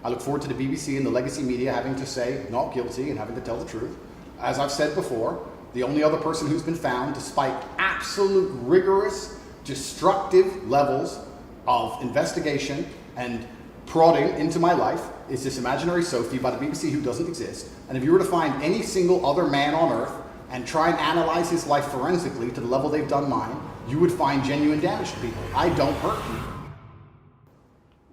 I look forward to the BBC and the legacy media having to say not guilty and having to tell the truth. As I've said before, the only other person who's been found, despite absolute rigorous, destructive levels of investigation and prodding into my life, is this imaginary Sophie by the BBC who doesn't exist. And if you were to find any single other man on earth and try and analyze his life forensically to the level they've done mine, you would find genuine damage to people. I don't hurt people.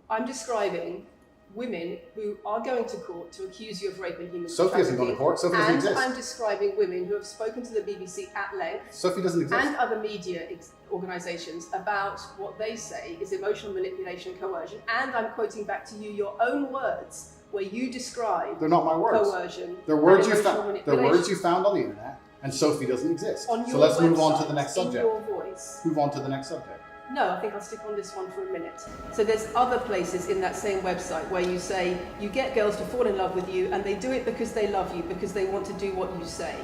I'm describing women who are going to court to accuse you of rape and human trafficking. Sophie hasn't gone to court. Sophie doesn't exist. And I'm describing women who have spoken to the BBC at length. Sophie doesn't exist. And other media organisations about what they say is emotional manipulation, coercion. And I'm quoting back to you your own words where you describe They're not my words. Coercion. They're words you found. They're words you found on the internet. And Sophie doesn't exist. On your so let's move on website, to the next subject. In your voice. Move on to the next subject. No, I think I'll stick on this one for a minute. So there's other places in that same website where you say you get girls to fall in love with you and they do it because they love you, because they want to do what you say.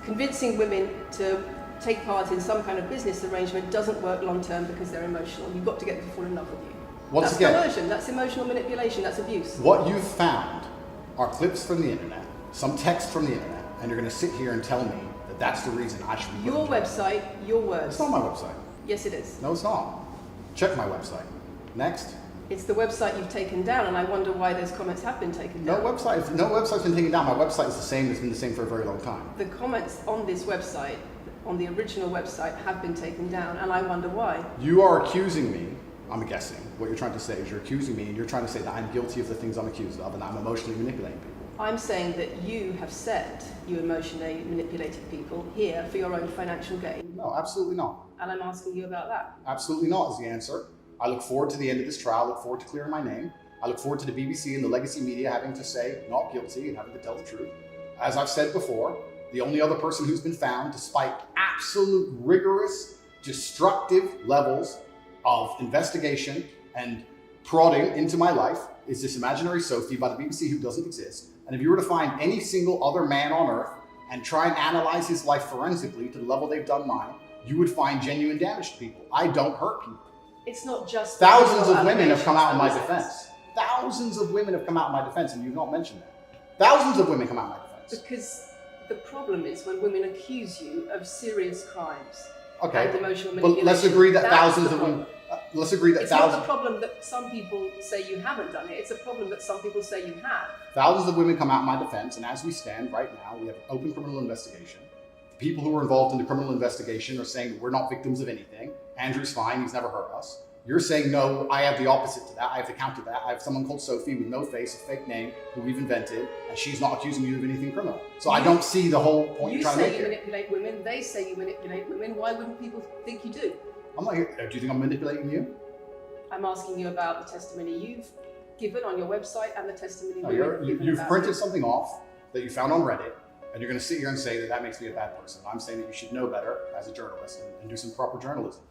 Convincing women to take part in some kind of business arrangement doesn't work long term because they're emotional. You've got to get them to fall in love with you. That's coercion, that's emotional manipulation, that's abuse. What you've found are clips from the internet, some text from the internet, and you're going to sit here and tell me that that's the reason I should be Your website, your words. It's not my website. Yes, it is. No, it's not. Check my website. Next. It's the website you've taken down, and I wonder why those comments have been taken down. No website's been taken down. My website is the same. It's been the same for a very long time. The comments on this website, on the original website, have been taken down, and I wonder why. You are accusing me, I'm guessing, what you're trying to say is you're accusing me and you're trying to say that I'm guilty of the things I'm accused of and I'm emotionally manipulating people. I'm saying that you have said you emotionally manipulated people here for your own financial gain. No, absolutely not. And I'm asking you about that. Absolutely not is the answer. I look forward to the end of this trial. I look forward to clearing my name. I look forward to the BBC and the legacy media having to say not guilty and having to tell the truth. As I've said before, the only other person who's been found, despite absolute rigorous, destructive levels of investigation and prodding into my life, is this imaginary Sophie by the BBC who doesn't exist. And if you were to find any single other man on earth and try and analyze his life forensically to the level they've done mine, you would find genuine damage to people. I don't hurt people. It's not just... Thousands of women have come out in my defense. Thousands of women have come out in my defense, and you've not mentioned that. Thousands of women come out in my defense. Because the problem is when women accuse you of serious crimes. Okay, and emotional manipulation. but let's agree that That's thousands the of women... problem. Let's agree that it's thousands... not the problem that some people say you haven't done it. It's a problem that some people say you have. Thousands of women come out in my defense, and as we stand right now, we have an open criminal investigation. The people who are involved in the criminal investigation are saying that we're not victims of anything. Andrew's fine, he's never hurt us. You're saying, no, I have the opposite to that. I have to counter that. I have someone called Sophie with no face, a fake name, who we've invented, and she's not accusing you of anything criminal. So I don't see the whole point you're trying to make here. You say you manipulate women, they say you manipulate women. Why wouldn't people think you do? I'm not here. Do you think I'm manipulating you? I'm asking you about the testimony you've given on your website and the testimony you've printed something off that you found on Reddit, and you're going to sit here and say that that makes me a bad person. I'm saying that you should know better as a journalist and do some proper journalism.